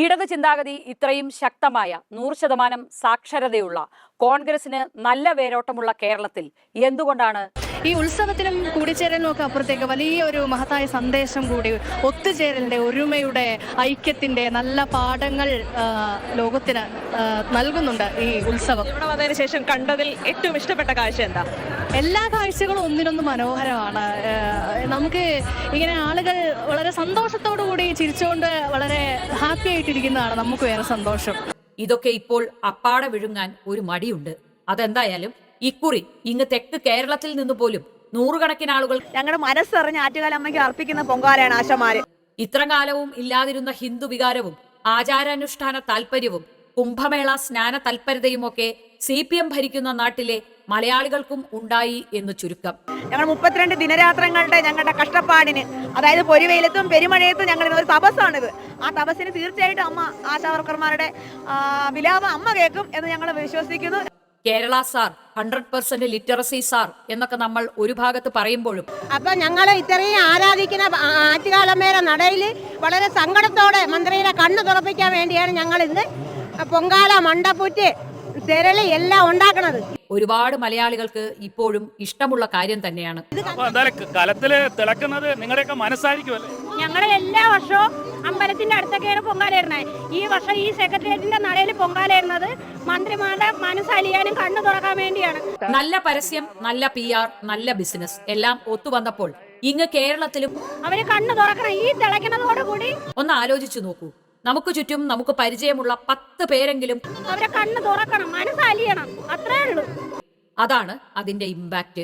ഇടത് ചിന്താഗതി ഇത്രയും ശക്തമായ 100% സാക്ഷരതയുള്ള കോൺഗ്രസിന് നല്ല വേരോട്ടമുള്ള കേരളത്തിൽ എന്തുകൊണ്ടാണ് ഈ ഉത്സവത്തിനും കൂടിച്ചേരലിനും ഒക്കെ അപ്പുറത്തേക്ക് വലിയൊരു മഹത്തായ സന്ദേശം കൂടി ഒത്തുചേരലിന്റെ, ഒരുമയുടെ, ഐക്യത്തിന്റെ നല്ല പാഠങ്ങൾ ലോകത്തിന് നൽകുന്നുണ്ട് ഈ ഉത്സവം. ഇവിടെ വന്നതിന് ശേഷം കണ്ടതിൽ ഏറ്റവും ഇഷ്ടപ്പെട്ട കാഴ്ച എന്താ? എല്ലാ കാഴ്ചകളും ഒന്നിനൊന്ന് മനോഹരമാണ്. നമുക്ക് ഇങ്ങനെ ആളുകൾ വളരെ സന്തോഷത്തോടു കൂടി ചിരിച്ചുകൊണ്ട് വളരെ ഹാപ്പി ആയിട്ടിരിക്കുന്നതാണ് നമുക്ക് വേറെ സന്തോഷം. ഇതൊക്കെ ഇപ്പോൾ അപ്പാടെ വിഴുങ്ങാൻ ഒരു മടിയുണ്ട്. അതെന്തായാലും ഇക്കുറി ഇങ്ങ് തെക്ക് കേരളത്തിൽ നിന്ന് പോലും നൂറുകണക്കിന് ആളുകൾ ഞങ്ങളുടെ മനസ്സറിഞ്ഞ് ആറ്റുകാലമ്മയ്ക്ക് അർപ്പിക്കുന്ന പൊങ്കാലയാണ് ആശമാര്. ഇത്ര കാലവും ഇല്ലാതിരുന്ന ഹിന്ദു വികാരവും ആചാരാനുഷ്ഠാന താല്പര്യവും കുംഭമേള സ്നാന തൽപരതയുമൊക്കെ CPM ഭരിക്കുന്ന നാട്ടിലെ മലയാളികൾക്കും ഉണ്ടായി എന്ന് ചുരുക്കം. ഞങ്ങൾ 32 ദിനരാത്രങ്ങളുടെ ഞങ്ങളുടെ കഷ്ടപ്പാടിന്, അതായത് പൊരിവെയിലത്തും പെരുമഴയത്തും ഞങ്ങൾ ഒരു തപസ്സാണിത്. ആ തപസ്സിന് തീർച്ചയായിട്ടും അമ്മ ആശാവർക്കർമാരുടെ വിലാപം അമ്മ കേൾക്കും എന്ന് ഞങ്ങൾ വിശ്വസിക്കുന്നു. കേരള സാർ, 100% ലിറ്ററസി സാർ എന്നൊക്കെ നമ്മൾ ഒരു ഭാഗത്ത് പറയുമ്പോഴും അപ്പൊ ഞങ്ങൾ ഇത്രയും ആരാധിക്കുന്ന ആറ്റുകാലമ്മയുടെ നടയിൽ വളരെ സങ്കടത്തോടെ മന്ത്രിയുടെ കണ്ണു തുറപ്പിക്കാൻ വേണ്ടിയാണ് ഞങ്ങൾ ഇന്ന് പൊങ്കാല, മണ്ടപ്പൂറ്റ്, തെരളി എല്ലാം ഉണ്ടാക്കണത്. ഒരുപാട് മലയാളികൾക്ക് ഇപ്പോഴും ഇഷ്ടമുള്ള കാര്യം തന്നെയാണ്. കലത്തില് തിളക്കുന്നത് നിങ്ങളുടെയൊക്കെ മനസ്സായിരിക്കുമല്ലേ? ഞങ്ങളെ എല്ലാ വർഷവും അമ്പലത്തിന്റെ അടുത്തൊക്കെയാണ് പൊങ്കാലയിരുന്നത്. ഈ വർഷം ഈ സെക്രട്ടേറിയറ്റിന്റെ നടയിൽ പൊങ്കാലയിരുന്നത് മന്ത്രിമാരുടെ മനസ്സലിയാനും കണ്ണു തുറക്കാൻ വേണ്ടിയാണ്. നല്ല പരസ്യം, നല്ല PR, നല്ല ബിസിനസ് എല്ലാം ഒത്തുവന്നപ്പോൾ ഇങ്ങ് കേരളത്തിലും അവര് കണ്ണു തുറക്കണം. ഈ തിളയ്ക്കുന്നതോടുകൂടി ഒന്ന് ആലോചിച്ചു നോക്കൂ. നമുക്ക് ചുറ്റും നമുക്ക് പരിചയമുള്ള 10 പേരെങ്കിലും അവരെ കണ്ണു തുറക്കണം, മനസ്സലിയണം. അത്രേ ഉള്ളൂ. അതാണ് അതിന്റെ ഇമ്പാക്റ്റ്.